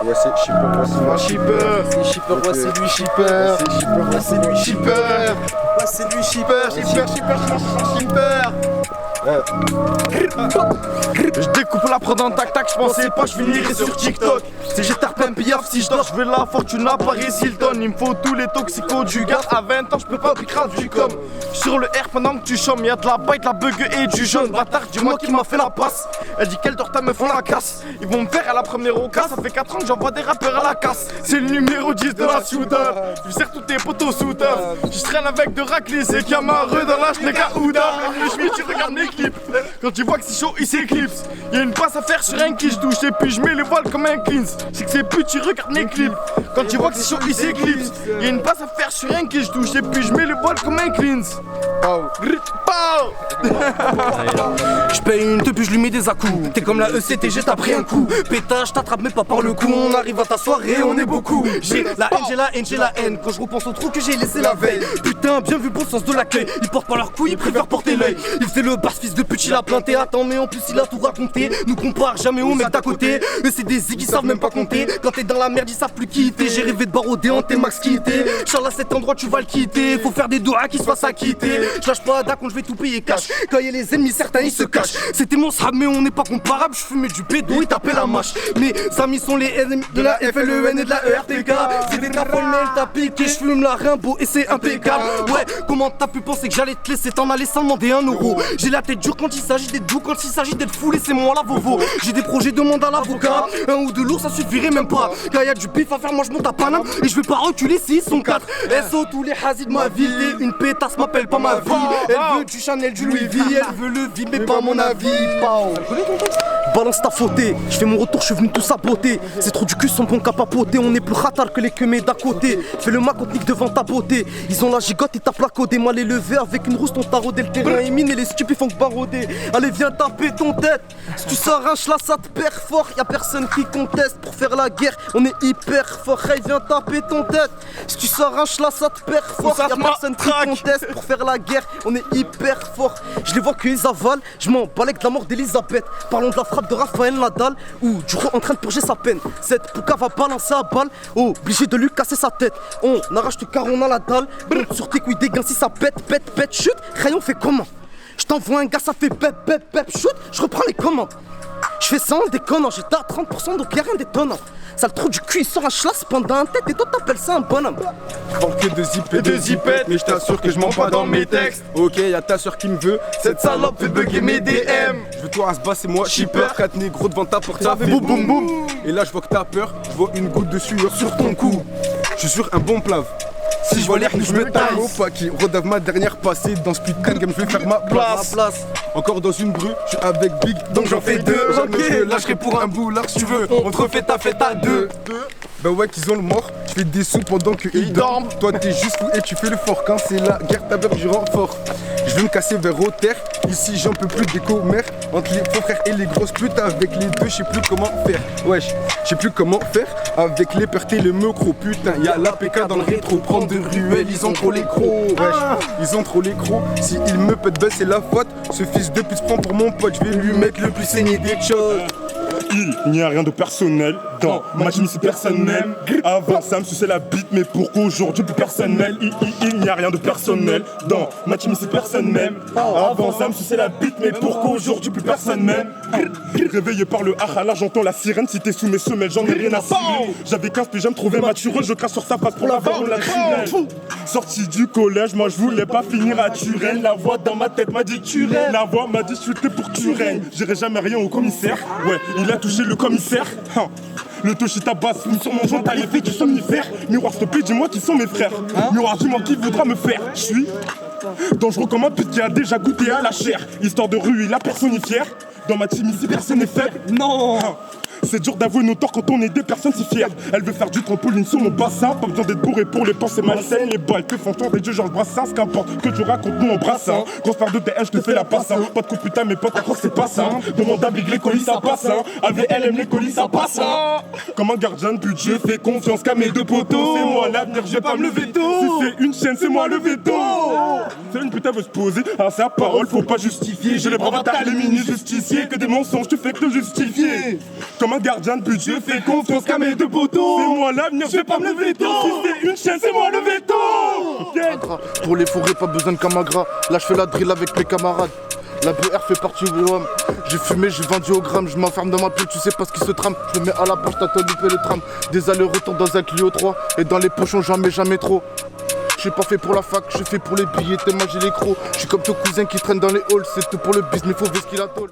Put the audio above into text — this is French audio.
Ouais, c'est shipper, moi c'est moi shipper. C'est shipper, ouais, c'est lui shipper. C'est shipper, moi c'est lui shipper. Ouais, c'est lui shipper, shipper. Je découpe la prod en tac-tac, je pensais pas, je finirais sur TikTok. Si j'ai tapé un piaf, si je dors, je veux la fortune à Paris Hilton. Il me faut tous les toxicos du gars. À 20 ans, je peux pas picrer du com. Sur le R pendant que tu chômes, y'a de la bite, la bug et du jaune. Bâtard, dis-moi qui m'a fait la passe. Elle dit qu'elle dort, me font la casse. Ils vont me faire à la première au cas. Ça fait 4 ans que j'envoie des rappeurs à la casse. C'est le numéro 10 de la ciudad. Je serre tous tes potos sous taf. Je traîne avec de raclis et camareux dans la Schnecka Ouda. Je suis, tu regardes mes clips. Quand tu vois que c'est chaud, il s'éclipse. Y'a une passe à faire sur un qui je douche et puis je mets les voiles comme un cleans. C'est que c'est petit, regarde mes clips. Quand tu vois que c'est chaud, il s'éclipse. Y'a une passe à faire sur un qui je douche et puis je mets les voiles comme un cleans. Je paye une teuf puis je lui mets des à-coups. T'es comme la ECTG, t'as pris un coup. Pétage, t'attrapes mais pas par le cou. On arrive à ta soirée, on est beaucoup. J'ai la haine, j'ai la haine. Quand je repense au trou que j'ai laissé la veille. Putain, bien vu pour le sens de l'accueil. Ils portent pas leur couilles, ils préfèrent porter l'œil. Il faisait le basse fils de pute, il a planté. Attends, mais en plus il a tout raconté. Nous compare jamais au mec d'à côté. Eux c'est des zig, ils savent même pas compter. Quand t'es dans la merde, ils savent plus quitter. J'ai rêvé de baroder en T-Max quitté. Charles à cet endroit, tu vas le quitter. Faut faire des doigts qui se fassent acquitter. Je lâche pas d'accord, je vais tout payer cash. Quand y'a les ennemis, certains ils se cachent. C'était mon srab, mais on n'est pas comparable. Je fumais du pédo, ils tapaient la mâche. Mes amis sont les ennemis de la FLEN et de la ERTK. C'est des tapoles, mais elle t'a piqué. Je fume la Rimbaud et c'est impeccable. Ouais, comment t'as pu penser que j'allais te laisser t'en aller sans demander 1 euro? J'ai la tête dure quand il s'agit d'être doux, quand il s'agit d'être fou, laissez-moi la vovo. J'ai des projets, demande à l'avocat. Un ou deux lourds, ça suffirait même pas. Quand y'a du bif à faire, moi je monte à Paname. Et je vais pas reculer s'ils sont 4. SO tous les hazis de ma ville. T'es une pétasse, m'appelle pas ma vie. Elle veut du Chanel, du Louis V. Elle veut le vide, mais pas mon avis. Balance ta fautée, je fais mon retour, je suis venu tout saboter. C'est trop du cul, son bon cap à poter. On est plus ratal que les queumés d'à côté. Fais le mac, on te nique devant ta beauté. Ils ont la gigote et tapent la codée. Mal élevé avec une rousse, ton tarodé. Le terrain est miné, les stupides font que baroder. Allez, viens taper ton tête. Si tu s'arraches là, ça te perd fort. Y'a personne qui conteste pour faire la guerre. On est hyper fort. Hey, viens taper ton tête. Si tu s'arraches là, ça te perd fort. Y'a personne qui conteste pour faire la guerre. On est hyper fort. Je les vois qu'ils avalent. Je m'en balèque de la mort d'Elisabeth. Parlons de la frappe de Raphaël Nadal ou du roi en train de purger sa peine. Cette pouca va balancer à balle, obligé de lui casser sa tête. On arrache tout car on a la dalle. Monte sur tes couilles dégain si ça pète, chute. Crayon fait comment? Je t'envoie un gars, ça fait pep, shoot. Je reprends les commandes. Je fais ça en déconnant, j'étais à 30% donc y'a rien d'étonnant. Ça le trou du cul, il sort un schlass pendant un tête et toi t'appelles ça un bonhomme. Je parle que de zip et de zipette, mais je t'assure que je mens pas dans mes textes. Ok, y'a ta soeur qui me veut, cette salope fait bugger mes DM. Je veux toi à ce bas, c'est moi, shipper. 4 négros devant ta porte, ça fait boum boum boum. Et là je vois que t'as peur, je vois une goutte de sueur sur ton cou. Je suis sur un bon plave. Si je vois l'air, je me taille. Au pas qui redave ma dernière passée. Dans ce putain de game, je vais faire ma place. Encore dans une grue, je suis avec Big, donc j'en fais 2. Jamais je me lâcherai pour un boulard si tu veux. On te refait ta fête à 2. Bah ouais, qu'ils ont le mort. Je fais des sous pendant qu'ils dorment. Toi t'es juste fou et tu fais le fort. Quand c'est la guerre, ta beurre du renfort. Je vais me casser vers Rotter. Ici j'en peux plus des commères. Entre les faux frères et les grosses putes. Avec les deux, je sais plus comment faire. Wesh, je sais plus comment faire. Avec les pertes et les mecros. Putain, y'a l'APK dans le rétro. Prendre de ruelles, ils ont trop les crocs. Wesh, ils ont trop les crocs. Si il me pète belle, c'est la faute. Ce fils de pute se prend pour mon pote. Je vais lui mettre le plus saigné des choses. Il n'y a rien de personnel dans ma team, si personne n'aime. Avant ça me suçait la bite, mais pourquoi aujourd'hui plus personnel? Il n'y a rien de personnel dans ma team, si personne m'aime. Avant ça me suçait la bite, mais pourquoi aujourd'hui plus personne m'aime? Réveillé par le là j'entends la sirène. Si t'es sous mes semelles, j'en ai rien à cirer. J'avais 15 puis je me trouvais mature. Je crache sur sa face pour la voir, on la tunnel. Sorti du collège, moi je voulais pas finir à Turenne. La voix dans ma tête m'a dit que tu règnes. La voix m'a dit je suis que pour que tu règnes. J'irai jamais rien au commissaire. Ouais, il a touché le commissaire. Le Toshita basse, sur mon joint, t'as l'effet du somnifère. Miroir, s'il te plaît, dis-moi qui sont mes frères. Miroir, dis-moi qui voudra me faire. Je suis dangereux comme un pute qui a déjà goûté à la chair. Histoire de rue, la personne est fière. Dans ma team ici, personne n'est faible. Non. C'est dur d'avouer nos torts quand on est des personnes si fières. Elle veut faire du trampoline sur mon bassin. Pas besoin d'être bourré pour les pensées malsaines. Les balles te font tomber Dieu Georges Brassens. Qu'importe que tu racontes, nous on brassin. Grosse part de tes je te fais la passe. Pas de coup putain, mes potes, à croire c'est pas ça. Demande à Big, les colis ça passe. Avec elle aime les colis ça passe. Comme un gardien de but, je fais confiance qu'à mes deux poteaux. C'est moi l'avenir, je vais pas me lever tôt. Si c'est une chaîne, c'est moi le veto. C'est une putain veut se poser à sa parole, faut pas justifier. J'ai les bras batailles, les mini justiciers. Que des mensonges, tu fais que le justifier. Comme un gardien de but, je fais confiance qu'à mes deux poteaux. C'est moi l'avenir, je vais pas me lever tôt. Si c'est une chaîne, c'est moi le veto. Pour les fourrer, pas besoin de camagra. Là, je fais la drill avec mes camarades. La BR fait partie du WAM. J'ai fumé, j'ai vendu au gramme. Je m'enferme dans ma pile, tu sais pas ce qui se trame. Je me mets à la poche, t'as loupé le tram. Des allers-retours dans un Clio 3. Et dans les pochons, jamais trop. Je suis pas fait pour la fac, je suis fait pour les billets, tellement j'ai les crocs. Je suis comme ton cousin qui traîne dans les halls. C'est tout pour le business, mais faut voir ce qu'il a tôle.